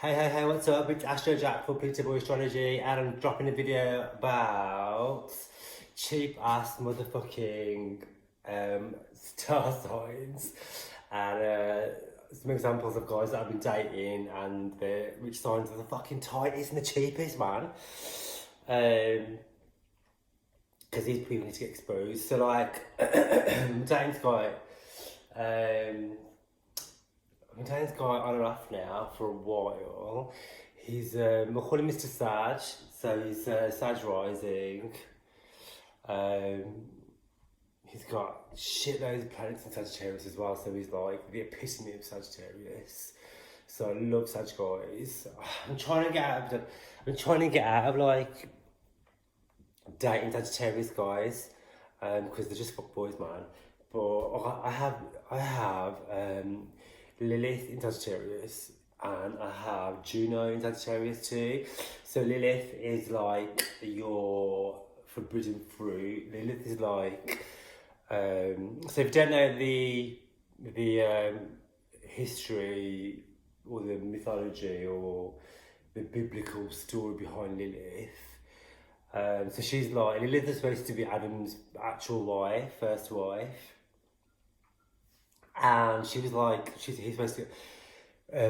Hey, what's up? It's Astro Jack for Astrology, and I'm dropping a video about cheap ass motherfucking star signs and some examples of guys that I've been dating and which signs are the fucking tightest and the cheapest, man. Because these people need to get exposed. So, like, I'm dating this guy. I've been dating this guy on and off now for a while. We'll call him Mr. Sag, so he's Sag rising. He's got shitloads of planets in Sagittarius as well, so he's like the epitome of Sagittarius. So I love Sag guys. I'm trying to get out of like dating Sagittarius guys, because they're just fuck boys, man. But I have Lilith in Sagittarius, and I have Juno in Sagittarius too. So Lilith is like your forbidden fruit. Lilith is like, so if you don't know the history or the mythology or the biblical story behind Lilith, so she's like, Lilith is supposed to be Adam's actual wife, first wife. And she was like, he's supposed to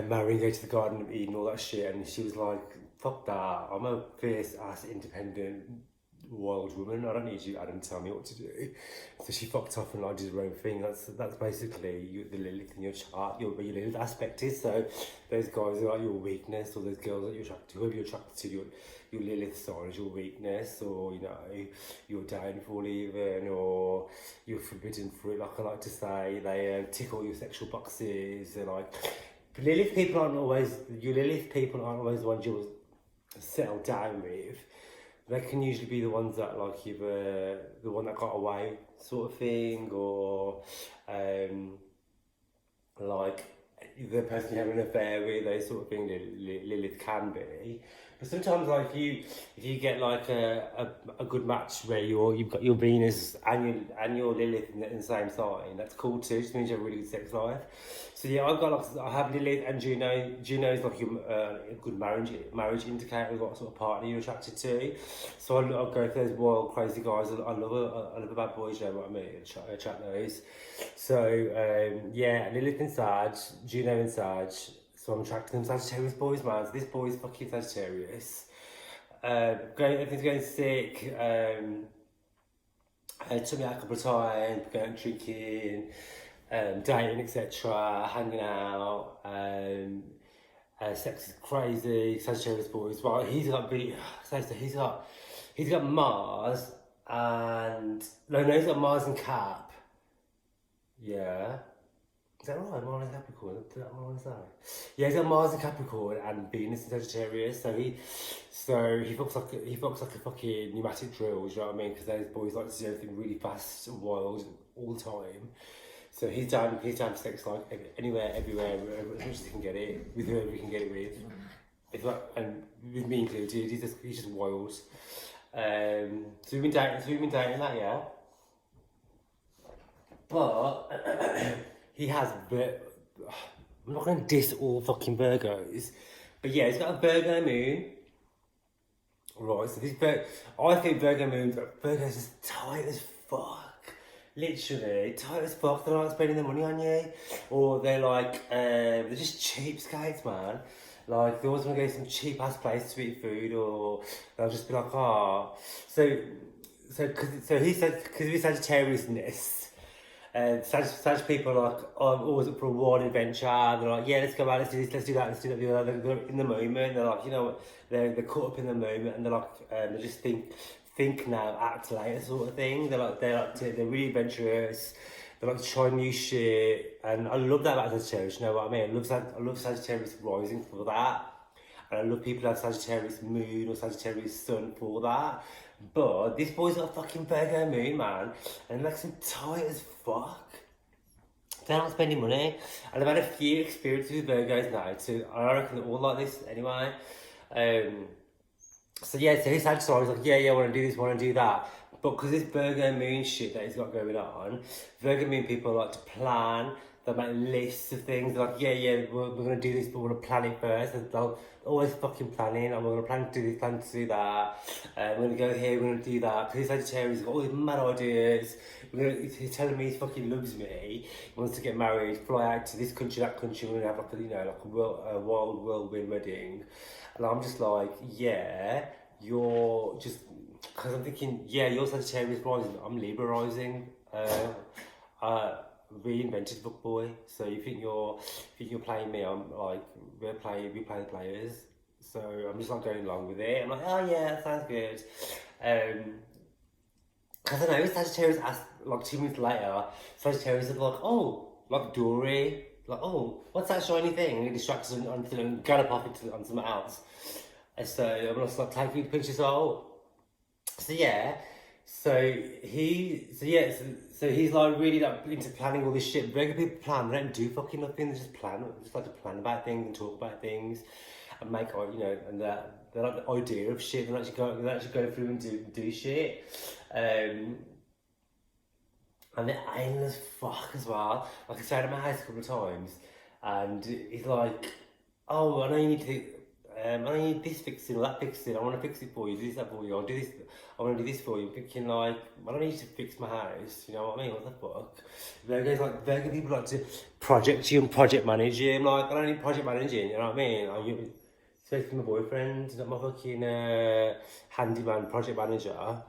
marry and go to the Garden of Eden, all that shit. And she was like, fuck that, I'm a fierce ass independent wild woman. I don't need you, Adam, to tell me what to do. So she fucked off and like did her own thing. That's basically the Lilith in your chart, your Lilith aspect is. So those guys are like your weakness, or those girls that you're attracted to, whoever you're attracted to, your Lilith sign is your weakness, or your downfall even, or your forbidden fruit, like I like to say. They tick all your sexual boxes. And like, Lilith people aren't always the ones you'll settle down with. They can usually be the ones that like either the one that got away sort of thing, or like the person you have an affair with, those sort of thing. Lilith can be. But sometimes like if you get like a good match where you've got your Venus and your Lilith in the same sign, that's cool too. Just means you have a really good sex life. So yeah, I have Lilith and Juno. Juno is like a good marriage indicator of what sort of partner you're attracted to. So I'll go for those wild, crazy guys. I love a bad boys, you know what I mean? I attract those. So yeah, Lilith and Sag, Juno and Sag. So I'm attracting them Sagittarius boys, man. So this boy is fucking Sagittarius. Everything's going sick. It took me out a couple of times, going drinking, dating, etc., hanging out. Sex is crazy. Sagittarius boys. Well, he's got Mars and he's got Mars and Cap. Yeah. Is that right? Mars and Capricorn? Did that one say? Yeah, he's got Mars and Capricorn and Venus in Sagittarius. So he fucks like a fucking pneumatic drill. You know what I mean? Because those boys like to do everything really fast and wild all the time. So he's down for sex like anywhere, everywhere, as much as he can get it, with whoever he can get it with. And with me included, he's just wild. So we've been dating that, yeah. But he has, I'm not going to diss all fucking Virgos, but yeah, he's got a Virgo moon. Right, so I think Virgo's just tight as fuck. Literally, tight as fuck. They're like spending their money on you. Or they're like, they're just cheapskates, man. Like, they always want to go to some cheap ass place to eat food, or they'll just be like, oh. So he said, because of his Sagittariusness, Sag people are like, oh, I'm always up for a wild adventure. They're like, yeah, let's go out, let's do this, let's do that, let's do that, the other. They're in the moment. They're like, you know what? They're caught up in the moment, and they're like, they just think now, act later, sort of thing. They're really adventurous. They like to try new shit, and I love that about Sagittarius. You know what I mean? I love Sagittarius rising for that, and I love people who have Sagittarius moon or Sagittarius sun for that. But this boy's got a fucking Virgo moon, man, and it makes him tight as fuck. They're not spending money, and I've had a few experiences with Virgos now too. I reckon they're all like this anyway. So his Sagittarius is like, yeah, I want to do this, want to do that. But because this Virgo moon shit that he's got going on, Virgo moon people like to plan, they'll make lists of things, like, yeah, we're going to do this, but we're going to plan it first, and they'll always fucking planning, and we're going to plan to do this, plan to do that, we're going to go here, we're going to do that, because this Sagittarius has got all these mad ideas, he's telling me he fucking loves me, he wants to get married, fly out to this country, that country, we're going to have like a, you know, like a wild whirlwind wedding, and I'm just like, yeah, you're just, because I'm thinking, yeah, you're Sagittarius rising, I'm Libra rising, reinvented book boy. So you think you're playing me? I'm like, we play the players. So I'm just like going along with it. I'm like, oh yeah, that sounds good. Cause I know Sagittarius asked like 2 minutes later. Sagittarius is like, oh, like Dory, like, oh, what's that shiny thing? And he distracts him and gallop off on something else. And so I'm just like taking pictures. Oh, so yeah. So he's like really like into planning all this shit. Regular people plan, they don't do fucking nothing, they just plan. They just like to plan about things and talk about things and make, you know, and they like the idea of shit, they're actually go through and do shit. And they're anal as fuck as well. Like I stayed at my house a couple of times and he's like, oh, I know you need to I need this fixing or that fixing, I want to fix it for you, do this, that for you, I'll do this, I want to do this for you. I'm thinking like, I don't need you to fix my house, you know what I mean, what the fuck? Virgo people like to project you and project manage you. I'm like, I don't need project managing, you know what I mean? I'm supposed to be my boyfriend, not my fucking handyman project manager.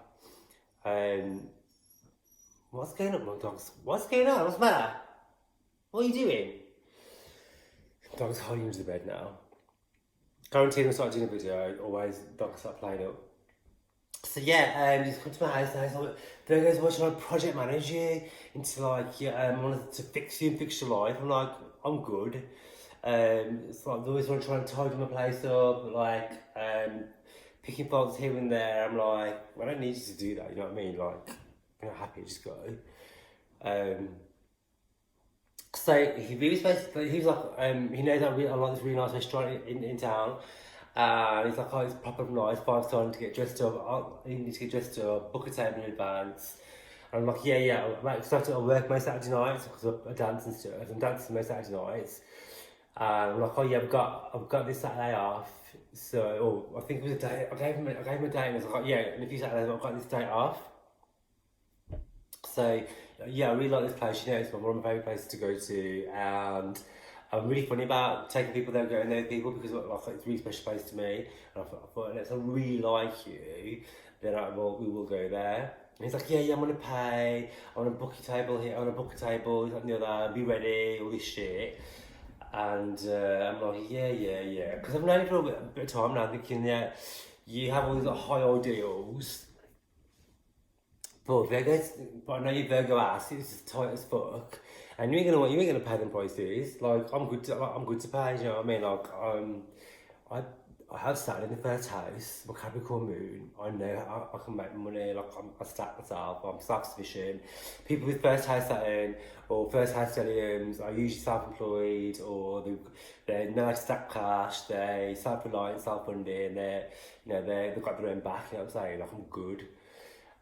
What's going on, my dogs? What's going on? What's the matter? What are you doing? Dog's hiding under the bed now. Guaranteed I'll start doing a video, always dogs start playing up. So yeah, he's come to my house now, he's like, Virgo's watching like project manage you into like, yeah, wanted to fix you and fix your life. I'm like, I'm good. It's like, they always want to try and tidy my place up, like, picking faults here and there. I'm like, I don't need you to do that, you know what I mean? Like, you're not happy, just go. So he was basically, he was like, he knows I like this really nice restaurant in town. He's like, oh, it's proper nice, 5 stars to get dressed up. You need to get dressed up, book a table in advance. And I'm like, yeah. Because I work most Saturday nights because I dance and stuff. I'm dancing most Saturday nights. I'm like, oh yeah, I've got this Saturday off. So, I think it was a day. I gave him a date, and I was like, yeah, in a few Saturdays I've got this date off. So yeah, I really like this place. You know, it's one of my favourite places to go to, and I'm really funny about taking people there, going there with people, because like, it's a really special place to me. And I thought, unless I really like you, then we will go there. And he's like, yeah, I'm gonna pay. I want to book a table here. I want to book a table. He's like, you know, be ready, all this shit. And I'm like, yeah. Because I've known you for a bit of time now, thinking, yeah, you have all these like, high ideals. But I know your Virgo ass is just tight as fuck, and you ain't gonna pay them prices. Like I'm good to pay. You know what I mean? Like I have Saturn in the first house, my Capricorn moon. I know I can make money. Like I stack myself. I'm self-sufficient. People with first house Saturn or first house stelliums are usually self-employed, or they're no stack cash. They self-reliant, self-funding. They've got their own back. You know what I'm saying? Like I'm good.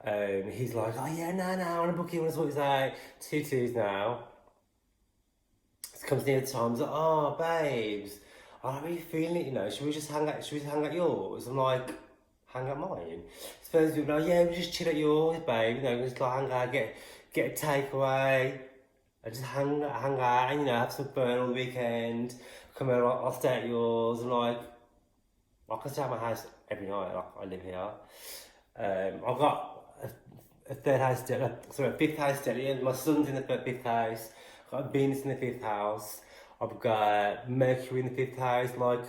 He's like, oh yeah, no, I want to book you, I want to sort this out. 2 twos now. It comes near the time, he's like, oh, babes, I'm not really feeling it, you know, should we just hang at yours? I'm like, hang at mine? Suppose people are like, yeah, we just chill at yours, babe, you know, just like hang out, get a takeaway, and just hang out, and you know, have some fun all the weekend, come over, I'll stay at yours. I'm like, I can stay at my house every night, like, I live here. I've got a fifth house stellium. My sun's in the fifth house. I've got a Venus in the fifth house. I've got Mercury in the fifth house. Like,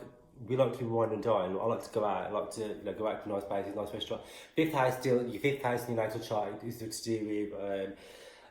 we like to wine and dine. I like to go out. I like to go out to nice places, nice restaurants. Fifth house, still, your fifth house in your natal chart is to do with,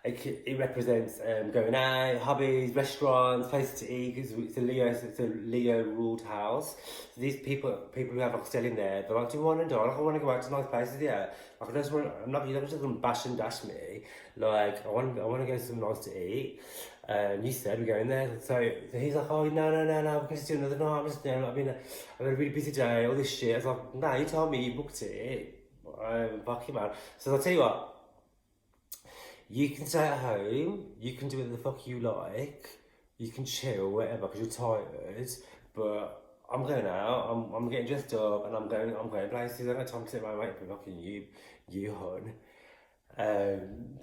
it represents going out, hobbies, restaurants, places to eat, because it's a Leo ruled house. So these people who have like stellium there, they like to wine and dine. Like, I want to go out to nice places, yeah. Like, you don't just gonna bash and dash me. Like, I want to go somewhere nice to eat. You said we're going there, so he's like, oh no, we can just do another night. I'm just, I've had a really busy day, all this shit. I was like, nah, you told me you booked it. Fuck you, man. So I'll tell you what. You can stay at home, you can do whatever the fuck you like, you can chill, whatever, because you're tired, but I'm going out, I'm getting dressed up, and I'm going places. I don't have time to sit around waiting for fucking you, hun.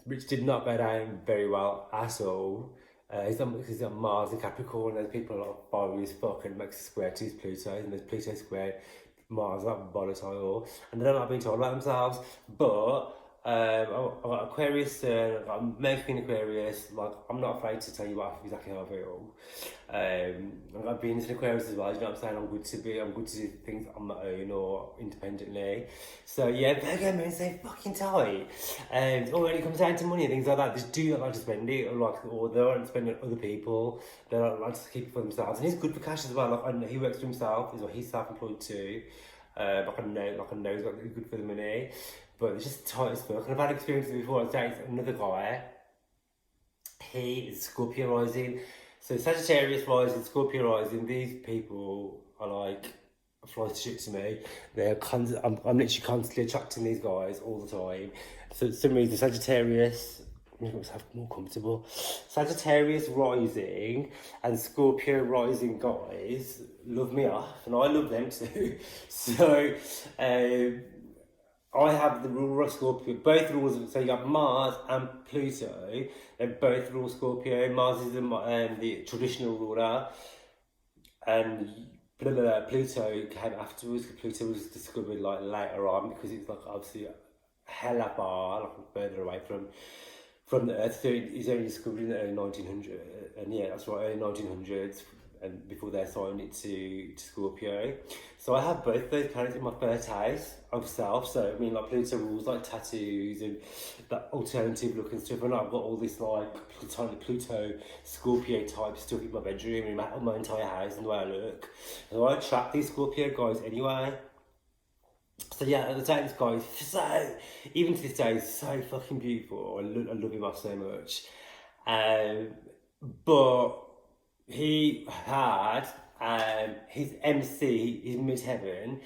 Which did not go down very well at all. He's on Mars and Capricorn, and there's people are like fiery as fuck, and it makes a square to his Pluto, and there's Pluto square Mars, like volatile, and they don't like being told about themselves. But I've got Aquarius, I've got Mercury in Aquarius. Like, I'm not afraid to tell you exactly how I feel. I've got Venus in Aquarius as well. You know what I'm saying? I'm good to do things on my own or independently. So yeah, Virgo moon's so fucking tight. Or when it comes down to money and things like that, just do not like to spend it, or they don't spend it on other people. They don't like to keep it for themselves, and he's good for cash as well. Like, he works for himself. He's self-employed too. Like I know he's got good for the money, but it's just tight as fuck. And I've had experiences before. I was dating another guy. He is Scorpio rising, so Sagittarius rising, Scorpio rising. These people are like a fly to shit to me. I'm literally constantly attracting these guys all the time. So for some reason, Sagittarius, myself more comfortable. Sagittarius rising and Scorpio rising guys love me off, and I love them too. So I have the rule of Scorpio, both rules. So you got Mars and Pluto. They're both rule Scorpio. Mars is the traditional ruler, and Pluto came afterwards. Pluto was discovered like later on, because it's like obviously hella far, like further away from the Earth. So it's only discovered in the early 1900s, and yeah, that's right, early 1900s, and before they assigned it to Scorpio. So I have both those planets in my first house of self. So I mean, like, Pluto rules like tattoos and that alternative look and stuff, and I've got all this like Pluto Scorpio type stuff in my bedroom and my entire house and the way I look. So I attract these Scorpio guys anyway. So yeah, at the time, this guy is so, even to this day, he's so fucking beautiful. I love him off so much. But he had his MC, his midheaven.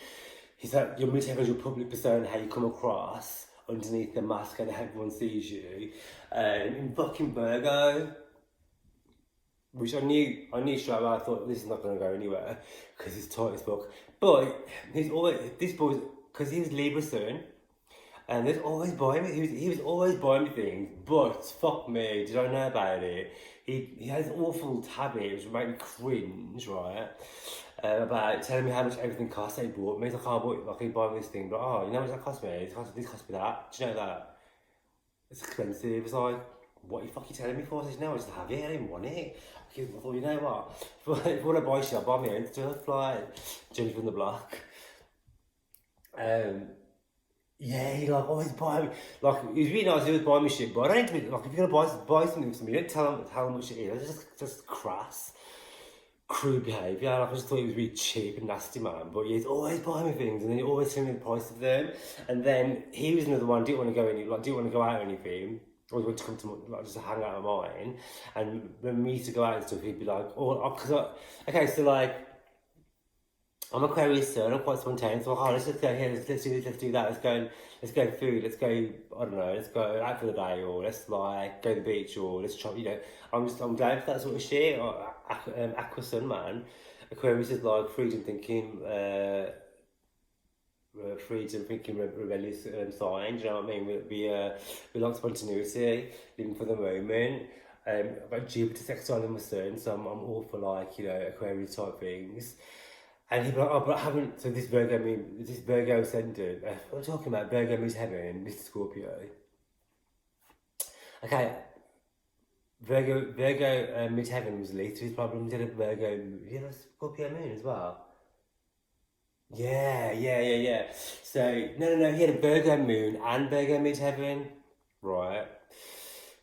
He's like, your midheaven is your public persona, how you come across underneath the mask and everyone sees you. In fucking Virgo, which I knew straight away. I thought, this is not going to go anywhere because it's tight as fuck. But he's always, this boy's, because he was Libra sun, and there's always buying me. He was always buying me things. But fuck me, did I know about it? He has an awful habit, which made me cringe, right? About telling me how much everything costs that he bought me. He's like, he buy me this thing, but you know how much that cost me? This cost me that. Do you know that? It's expensive. It's like, what are you fucking telling me for? I said, no, I just have it. I didn't want it. I thought, you know what? If I want to buy shit, I'll buy my own stuff, like Jenny from the block. Yeah, he like always buy me. Like, it was really nice. He was buying me shit, but I don't need to. Like, if you're gonna buy something for me, you don't tell him how much it is. It's just crass, crude behaviour. Like, I just thought he was really cheap and nasty, man. But yeah, he's always buying me things, and then he always telling me the price of them. And then he was another one. Didn't want to go out or anything. Always wanted to come to just hang out of mine. And when we used to go out and stuff, he'd be like, okay, so like, I'm Aquarius, so I'm quite spontaneous. So, let's just go here, let's do this, let's do that, let's go food, let's go, I don't know, let's go out for the day, or let's like go to the beach, or let's try, I'm down for that sort of shit. Or Aqua Sun, man. Aquarius is like freedom thinking, rebellious sign. Do you know what I mean? We like spontaneity, living for the moment. I've got Jupiter sextile in my sun, so I'm all for like, Aquarius type things. And he'd be like, but I haven't. So this Virgo ascendant. I'm talking about Virgo means heaven. This is Scorpio. Okay. Virgo midheaven was least to his problems. He had a Virgo. He had a Scorpio moon as well. Yeah. So no. He had a Virgo moon and Virgo midheaven, right?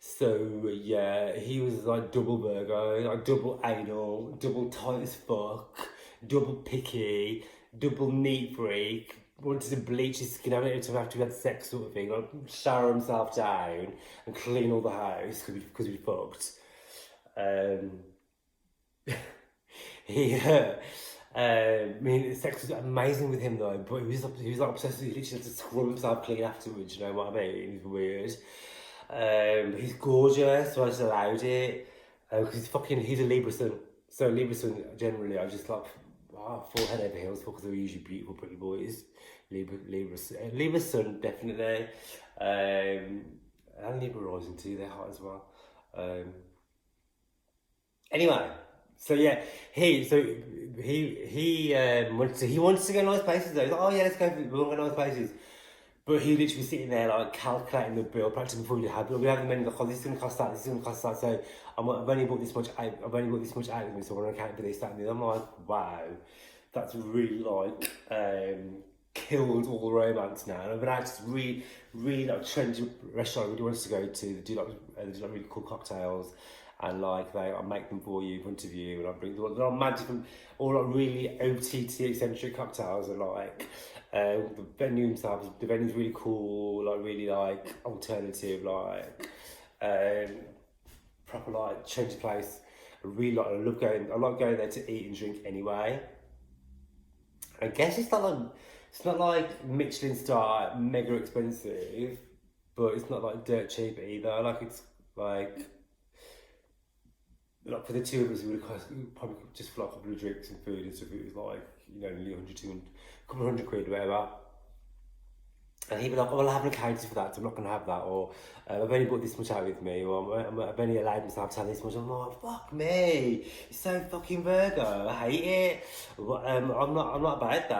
So yeah, he was like double Virgo, like double anal, double tight as fuck, double picky, double neat freak. Wanted to bleach his skin out after we had sex, sort of thing. Like, shower himself down and clean all the house because we fucked. Sex was amazing with him though, but he was like obsessed. He literally had to scrub himself clean afterwards. You know what I mean? It was weird. He's gorgeous, so I just allowed it. Because he's a Libra sun. So Libra sun generally are just like full head over heels because they're usually beautiful, pretty boys. Libra sun definitely. And Libra rising too. They're hot as well. Anyway, so yeah, he wants to go nice places though. He's like, oh yeah, let's go. We want to go nice places. But he literally sitting there like calculating the bill practically before you have it. We haven't been like, oh, this is going to cost that, this is going to cost that. So I've only bought this much out. I've only bought this much out of me, so I want to account for this, that, and the other. I'm like, wow, that's really like killed all the romance now. And I've been out to really like trendy restaurant I really wants to go to. They do like really cool cocktails. And like I make them for you in front of you, and I bring they're all mad different, all like really OTT eccentric cocktails, and like the venue themselves, the venue's really cool, like really like alternative, like proper like trendy place. I really like. I like going there to eat and drink anyway. I guess it's not like Michelin star mega expensive, but it's not like dirt cheap either. Like it's like for the two of us, it would cost probably just for like a couple of drinks and food and stuff. It was like, nearly 100, 200, couple of £100 or whatever. And he'd be like, oh, well, I haven't accounted for that, so I'm not going to have that. Or I've only bought this much out with me. Or I've only allowed myself to have this much. I'm like, fuck me. It's so fucking Virgo. I hate it. But, I'm not about that.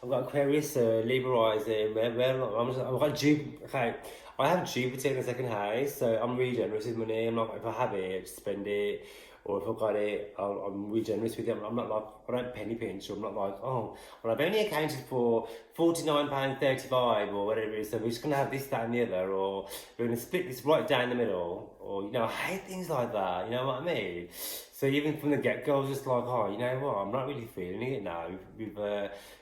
I've got Aquarius, Libra rising. I've got Jupiter. Okay. I have Jupiter in the second house, so I'm really generous with money. I'm not, if I have it, I just spend it. Or if I've got it, I'm really generous with it. I'm not like, I don't penny pinch, or I'm not like, oh, well, I've only accounted for £49.35 or whatever it is, so we're just going to have this, that, and the other, or we're going to split this right down the middle, or, I hate things like that, you know what I mean? So even from the get-go, I was just like, oh, you know what, I'm not really feeling it now. We've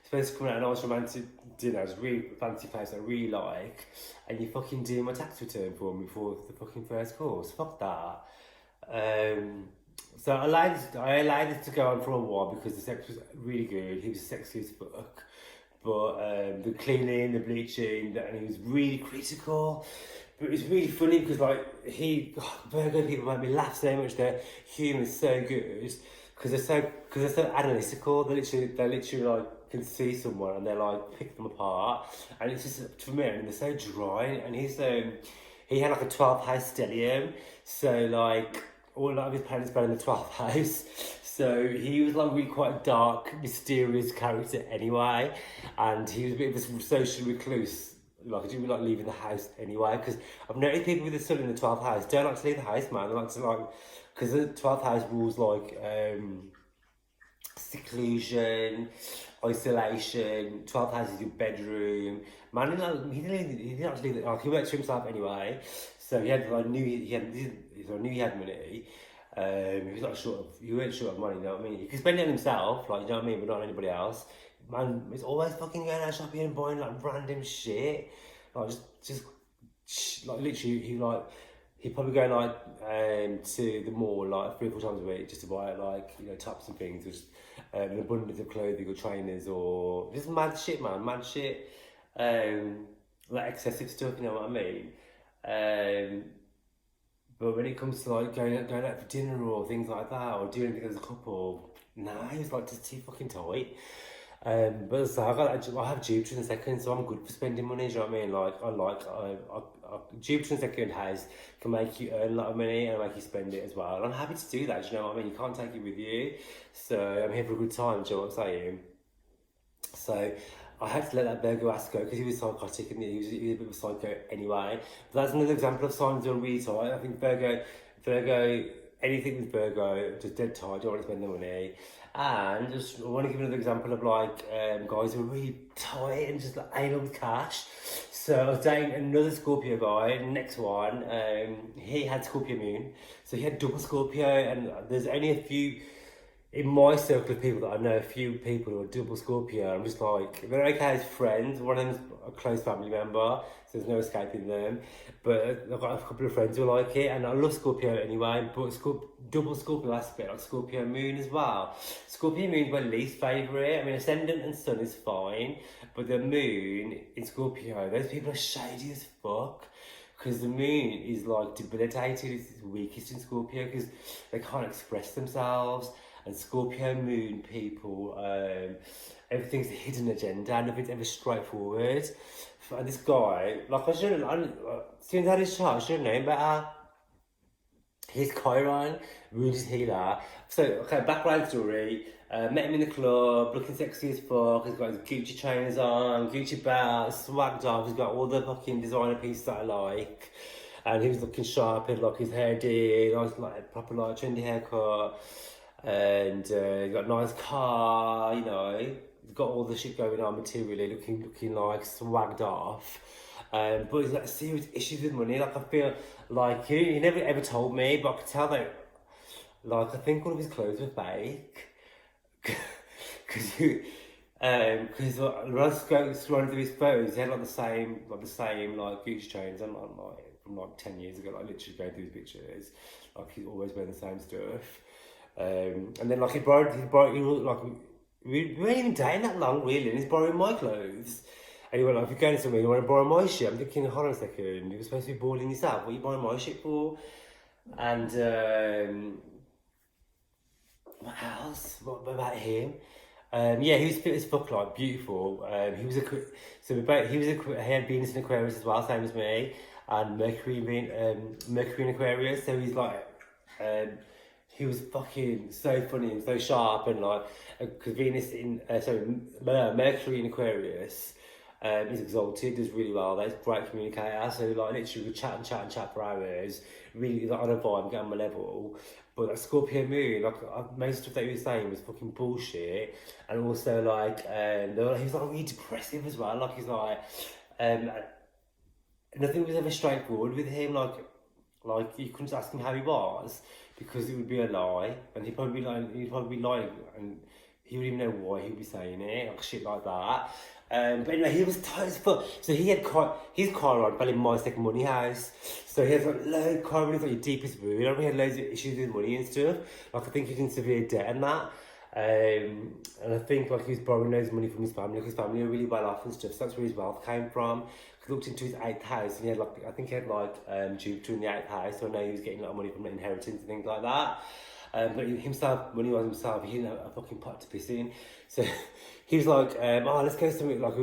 supposed to come out a nice romantic dinner, it's a really fancy place I really like, and you fucking do my tax return for me for the fucking first course. Fuck that. So I allowed this to go on for a while because the sex was really good. He was sexy as fuck. But the cleaning, the bleaching, and he was really critical. But it was really funny because Virgo people make me laugh so much. Their humour is so good because they're so analytical. They literally like can see someone and they're like pick them apart. And it's just for me, they're so dry. And he had like a 12th house stellium, so like. All of his parents were in the 12th house, so he was like really quite a dark, mysterious character anyway, and he was a bit of a social recluse. Like, I didn't really like leaving the house anyway, because I've noticed people with the sun in the 12th house don't like to leave the house, man. They like to because the 12th house rules like seclusion, isolation. 12th house is your bedroom. Man, he didn't actually leave it. He worked for himself anyway. So he had, I knew he had money. He weren't short of money, you know what I mean? He could spend it on himself, like, you know what I mean, but not on anybody else. Man, he's always fucking going out shopping and buying like random shit. Like just like literally he'd probably go like to the mall like 3 or 4 times a week just to buy like, tops and things, just an abundance of clothing or trainers or just mad shit, man, mad shit. Like excessive stuff, you know what I mean? But when it comes to like going out for dinner or things like that, or doing anything as a couple, nah, it's like just too fucking tight. But so I have Jupiter in the second, so I'm good for spending money. Do you know what I mean? Like Jupiter in the second house can make you earn a lot of money and make you spend it as well. And I'm happy to do that. Do you know what I mean? You can't take it with you, so I'm here for a good time. Do you know what I'm saying? So I had to let that Virgo ass go because he was psychotic and he was a bit of a psycho anyway. But that's another example of signs that are really tight. I think Virgo, anything with Virgo, just dead tight, don't want to spend the money. And just I want to give another example of like guys who are really tight and just like anal with cash. So I was dating another Scorpio guy, next one, he had Scorpio moon. So he had double Scorpio, and there's only a few in my circle of people that I know, a few people who are double Scorpio. I'm just like, they're okay as friends. One of them's a close family member, so there's no escaping them. But I've got a couple of friends who like it, and I love Scorpio anyway. But double Scorpio aspect, like Scorpio moon as well. Scorpio moon's my least favourite. I mean, ascendant and sun is fine, but the moon in Scorpio, those people are shady as fuck. because the moon is like debilitated. It's weakest in Scorpio because they can't express themselves. And Scorpio moon people, everything's a hidden agenda, nothing's ever straightforward. And this guy, like, I shouldn't, since I had his chart, I should have known better. He's Chiron, wounded healer. So, okay, background story. Met him in the club, looking sexy as fuck. He's got his Gucci trainers on, Gucci belt, swagged off. He's got all the fucking designer pieces that I like. And he was looking sharp, he had like his hair did, nice, like, proper like trendy haircut. And he's got a nice car, you know. He's got all the shit going on materially, looking like swagged off. But he's got serious issues with money. Like, I feel like he never ever told me, but I could tell that, like, I think all of his clothes were fake. Because when I was scrolling through his photos, he had like the same like Gucci chains and like from like 10 years ago, like literally going through his pictures, like he's always wearing the same stuff. And then like he borrowed like we weren't even dating that long really, and he's borrowing my clothes. And he went like, if you're going somewhere, you want to borrow my shit? I'm thinking, hold on a second, you were supposed to be balling yourself. What are you borrowing my shit for? And what else? What about him? Yeah, he was fit as fuck, like beautiful. He was he had Venus in Aquarius as well, same as me, and Mercury in Aquarius. So he's like, he was fucking so funny and so sharp, and like, because Mercury in Aquarius. He's exalted, does really well. That's a great communicator. So like literally we chat for hours. Really like on a vibe, get on my level. But that Scorpio moon, like most stuff that he was saying was fucking bullshit. And also like, he was like really depressive as well. Like he's like, nothing was ever straightforward with him. Like you couldn't just ask him how he was because it would be a lie, and he'd probably be lying, and he wouldn't even know why he'd be saying it, like shit like that. But anyway, he was tight as fuck. So his Chiron fell in my second money house. So he has like loads, Chiron is like your deepest wound. I he had loads of issues with money and stuff. Like I think he's in severe debt and that. And I think like he was borrowing loads of money from his family. Like his family are really well off and stuff. So that's where his wealth came from. I looked into his 8th house and he had like, I think he had like Jupiter in the 8th house. So I know he was getting a lot of money from inheritance and things like that. But himself, money wise himself, he didn't have a fucking pot to piss in. So he was like, let's go somewhere, like,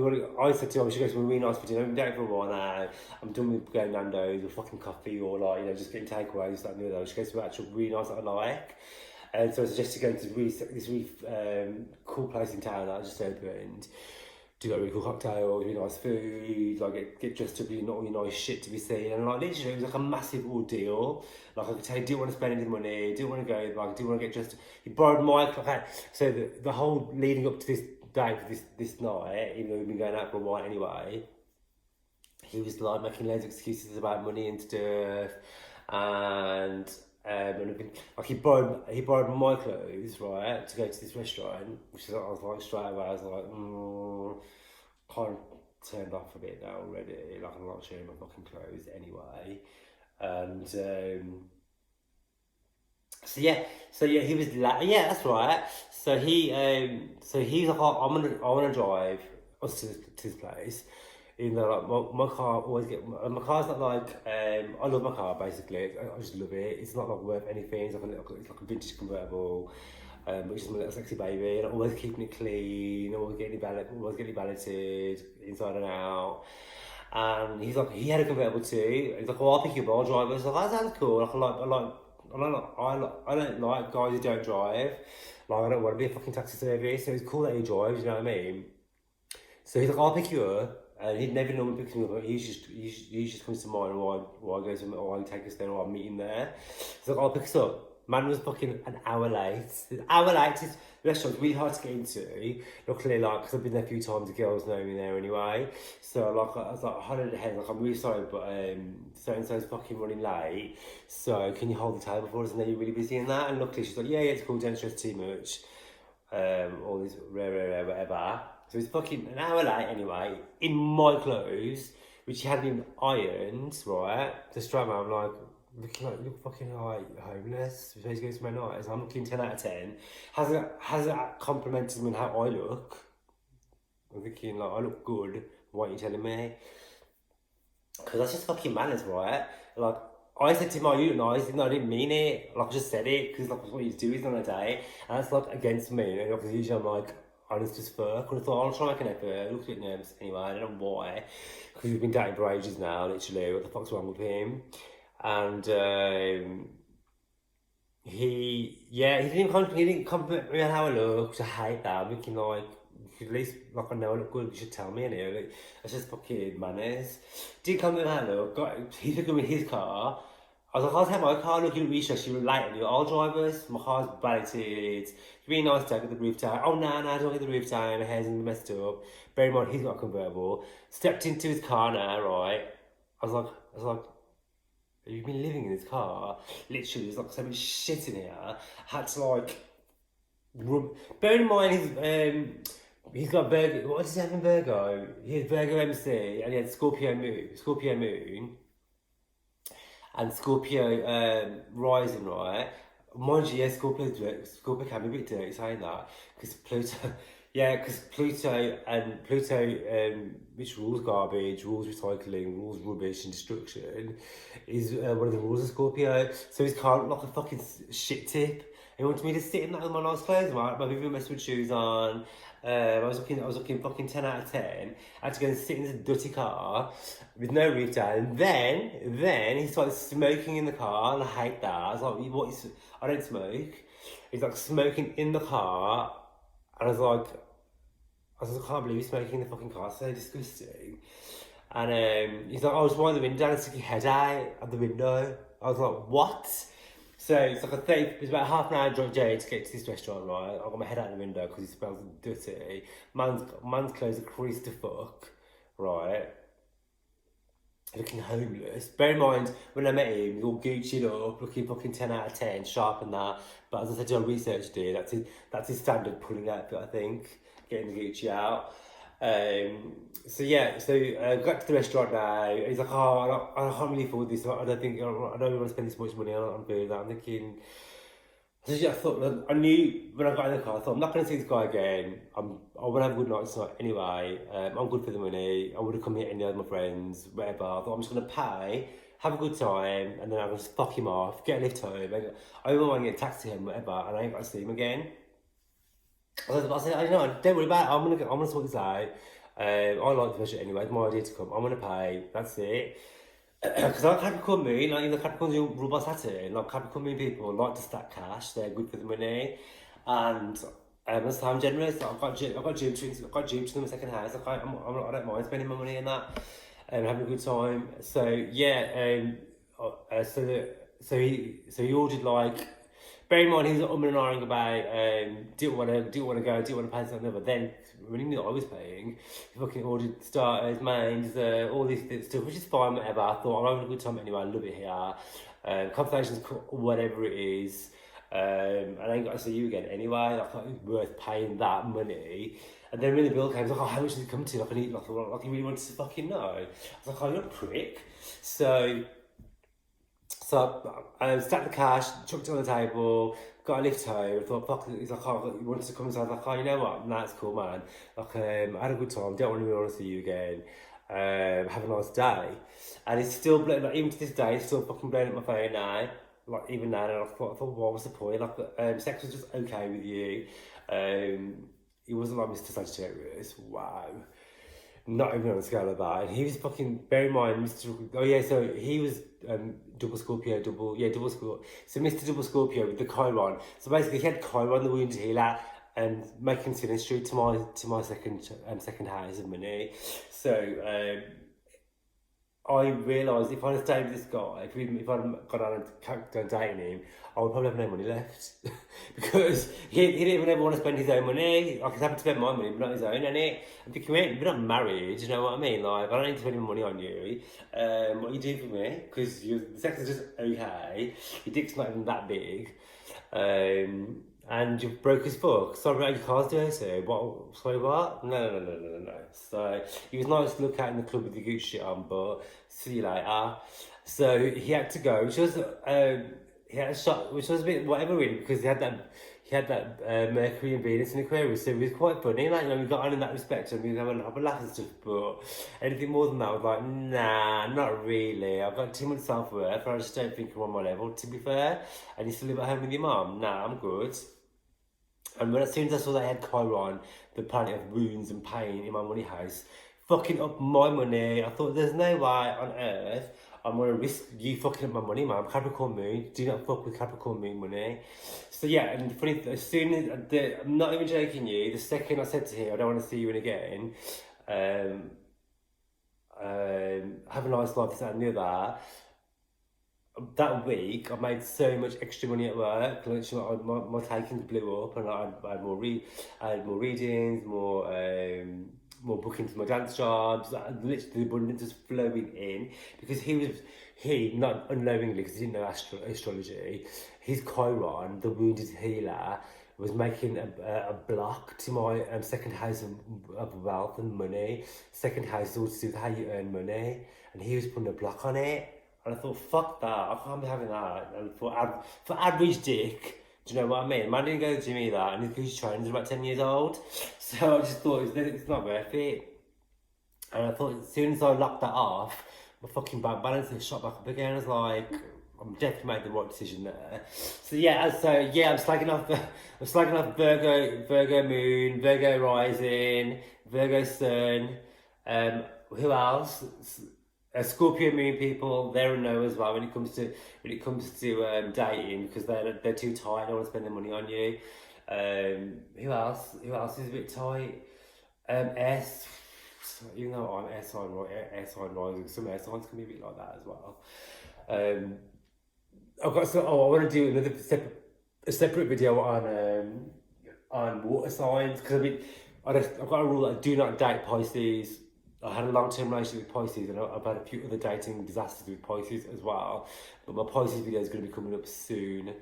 I said to him, we should go somewhere really nice for dinner. I've been down for a while now. I'm done with going Nando's or fucking coffee or like, you know, just getting takeaways, like, those. We should go somewhere actual really nice that I like. And so I suggested going to this really cool place in town that I just opened. Do like really cool cocktails, really nice food, like get dressed up, all your nice shit to be seen, and like literally it was like a massive ordeal. Like I could tell, he didn't want to spend any money, didn't want to go, like didn't want to get dressed. He borrowed my okay. So the whole leading up to this day, this night, even though we've been going out for a while anyway, he was like making loads of excuses about money and stuff, and like he borrowed my clothes, right, to go to this restaurant, which is, I was like straight away, I was like, kind of turned off a bit now already. Like I'm not sharing my fucking clothes anyway, and so yeah, he was yeah, that's right. So he's like, I want to drive us to his place. Even though like my car my car's not like I love my car basically. I just love it. It's not like worth anything. It's like a vintage convertible, which is my little sexy baby. And I'm always keeping it clean. Always getting it balloted inside and out. And he's like, he had a convertible too. He's like, well, I'll pick you up, I'll drive. I was like, that sounds cool. Like I don't like guys who don't drive. Like I don't want to be a fucking taxi service. So it's cool that he drives. You know what I mean? So he's like, I'll pick you up. And he'd never normally pick me up. He just comes to mind or I go to or I take us there or I meet him there. So like, I'll pick us up. Man was fucking an hour late. This restaurant's really hard to get into. Luckily, like, because I've been there a few times, the girls know me there anyway. So like, I was like, hold on ahead, like, I'm really sorry, but so and so's fucking running late. So can you hold the table for us? And then you're really busy in that. And luckily, she's like, yeah, it's cool, don't stress too much. All this rare, whatever. So it's fucking an hour late anyway, in my clothes, which he hadn't even ironed, right? So straight away I'm like, you look fucking like homeless. We're supposed to go to my night. So I'm looking 10 out of 10. Has it complimented me on how I look? I'm thinking like, I look good. Why are you telling me? Because that's just fucking manners, right? Like, I said to him, "Oh, you nice," even though I didn't mean it. Like, I just said it because like what you do is on a day, and that's like against me. And obviously, usually I'm like honest as fuck. And I thought, I'll try and make an effort. I looked a bit nervous anyway. I don't know why, because we've been dating for ages now. Literally, what the fuck's wrong with him? And he didn't compliment me on how I look, which I hate that. I'm thinking like, at least like I know I look good, you should tell me anyway. Like, that's just fucking manners. Didn't compliment me on how I look. He took me in his car. I was like, I'll take my car, looking at research, you were late on your old drivers. My car's valeted. It's really nice to get the roof down. Oh, no, don't get the roof down. My hair's messed up. Bear in mind, he's got a convertible. Stepped into his car now, right? I was like, you've been living in this car. Literally, there's like so much shit in here. I had to like bear in mind he's got Virgo. What does he have in Virgo? He had Virgo MC and he had Scorpio Moon, and Scorpio rising, right? Mind you, yeah, Scorpio can be a bit dirty saying that because Pluto. Yeah, because Pluto, which rules garbage, rules recycling, rules rubbish and destruction, is one of the rules of Scorpio. So he's kind of like a fucking shit tip. He wanted me to sit in that with my nice clothes, right? My Vivian Westwood shoes on. I was looking fucking 10 out of 10. I had to go and sit in this dirty car with no roof down. Then he started smoking in the car, and I hate that. I was like, what is? I don't smoke. He's like smoking in the car. And I was like, I can't believe he's smoking in the fucking car, it's so disgusting. And he's like, oh, just wind the window down and stick your head out at the window. I was like, what? So it's like it's about half an hour drive journey to get to this restaurant, right? I got my head out the window because it smells dirty. Man's clothes are creased to fuck, right? Looking homeless. Bear in mind, when I met him, he was all Gucci'd up, looking fucking 10 out of 10, sharp and that. But as I said, I researched it, that's his standard pulling outfit, I think, getting the Gucci out. Got to the restaurant now. He's like, oh, I can't really afford this. I don't really want to spend this much money on food. I'm thinking, I knew when I got in the car, I thought, I'm not going to see this guy again. I want to have a good night tonight anyway. I'm good for the money. I would have come here any of my friends, whatever. I thought, I'm just going to pay, have a good time, and then I'm going to fuck him off, get a lift home. I even want to get a taxi home, whatever, and I ain't got to see him again. I said, don't worry about it. I'm gonna sort this out. I like the budget anyway. It's my idea to come. I'm gonna pay. That's it. Because like Capricorn Moon, like Capricorn's your rule by Saturn. Like Capricorn Moon people like to stack cash. They're good for the money, and that's how I'm generous. I've got gym to them second house. I don't mind spending my money on that and having a good time. So yeah, so he ordered like. Bear in mind, he was and ahhing about didn't want to go, didn't want to pay something. But then, when he knew I was paying, he fucking ordered starters, mains, all these stuff, which is fine, whatever. I thought, I'm having a good time anyway, I love it here. Conversations, whatever it is. And I ain't got to see you again anyway. I thought it was worth paying that money. And then when the bill came, I was like, oh, how much did it come to? Like, like he really wanted to fucking know. I was like, oh, you're a prick. So I stacked the cash, chucked it on the table, got a lift home. I thought, fuck, he's like, oh, he wanted to come inside. I was like, oh, you know what? Nah, it's cool, man. Like, I had a good time. Don't want to see you again. Have a nice day. And it's still, like, even to this day, it's still fucking blowing up my phone now. Like, even now, and I thought, what was the point? Like, sex was just okay with you. He wasn't like Mr. Sagittarius. Wow. Not even on a scale of that. And he was fucking, bear in mind, so he was double Scorpio. So Mr. Double Scorpio with the Chiron. So basically he had Chiron, the wound healer, and making synastry to my second house of money. So I realised if I'd stayed with this guy, if I'd gone on and dating him, I would probably have no money left. Because he didn't even ever want to spend his own money. Like, he's happy to spend my money, but not his own, innit? I'm thinking, we're not married, you know what I mean? Like, I don't need to spend any money on you. What you do for me, because the sex is just okay, your dick's not even that big. And you're broke as fuck. Sorry, your car's dirty. What? Sorry, what? No. So he was nice to look at in the club with the Gucci shit on, but see you later. So he had to go, which was he had a shot, which was a bit whatever really, because he he had that Mercury and Venus in Aquarius, so it was quite funny. Like, you know, we got on in that respect, and we were having a laugh and stuff. But anything more than that, I was like, nah, not really. I've got too much self-worth, I just don't think I'm on my level, to be fair. And you still live at home with your mum? Nah, I'm good. And when as soon as I saw that I had Chiron, the planet of wounds and pain in my money house, fucking up my money, I thought there's no way on earth I'm gonna risk you fucking up my money, man. Capricorn moon, do not fuck with Capricorn moon money. So yeah, and funny, as soon as I'm not even joking you, the second I said to him, I don't want to see you in again. Have a nice life, this, that, and the other. That week, I made so much extra money at work. Literally, my takings blew up, and I had more readings, more bookings for my dance jobs. Literally, the abundance was flowing in because he not unknowingly, because he didn't know astrology. His Chiron, the wounded healer, was making a block to my second house of wealth and money. Second house is all to do with how you earn money, and he was putting a block on it. And I thought, fuck that, I can't be having that. And for average dick, do you know what I mean? Man didn't go to the gym either, and he's training, he's about 10 years old. So I just thought, it's not worth it. And I thought, as soon as I locked that off, my fucking bank balance had shot back up again. I was like, I'm definitely made the right decision there. So yeah, I'm slagging off Virgo moon, Virgo rising, Virgo sun. Who else? Scorpio moon people, they're a no as well when it comes to dating, because they're too tight. They don't want to spend their money on you. Who else is a bit tight? Even though I'm air sign rising, some air signs can be a bit like that as well. I want to do a separate video on water signs, because I've got a rule that I do not date Pisces. I had a long-term relationship with Pisces, and I've had a few other dating disasters with Pisces as well. But my Pisces video is going to be coming up soon,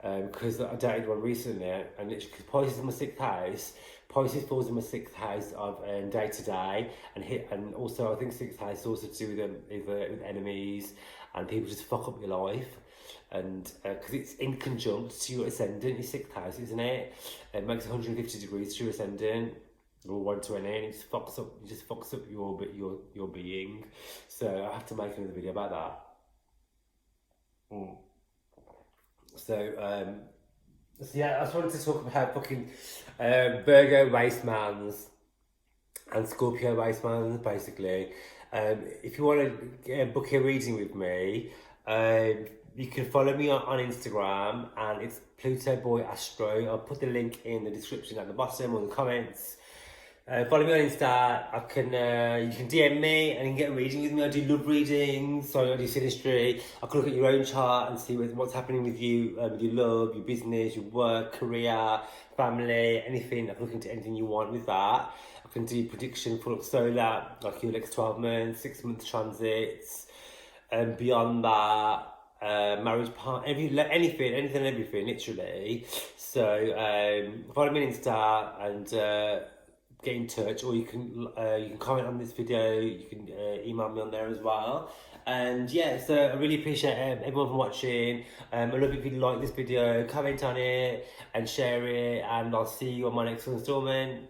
because I dated one recently, and literally, because Pisces is my 6th house, Pisces falls in my 6th house of day-to-day, and also I think 6th house is also to do with enemies, and people just fuck up your life. And because it's in conjunct to your ascendant, your 6th house, isn't it? It makes 150 degrees to your ascendant. Or 120, and it just fucks up your being. So I have to make another video about that. So yeah, I just wanted to talk about fucking Virgo Wastemans and Scorpio Wastemans, basically. If you want to book a reading with me, you can follow me on Instagram, and it's Pluto Boy Astro. I'll put the link in the description at the bottom or the comments. Follow me on Insta. You can DM me and you can get a reading with me. I do love readings, so I do synastry. I can look at your own chart and see what's happening with you, with your love, your business, your work, career, family, anything. I can look into anything you want with that. I can do prediction for solar, like your next 12 months, 6-month transits, and beyond that. Marriage part, anything and everything, literally. So follow me on Insta and get in touch, or you can comment on this video. You can email me on there as well. And yeah, so I really appreciate everyone for watching. I love it if you like this video, comment on it and share it, and I'll see you on my next installment.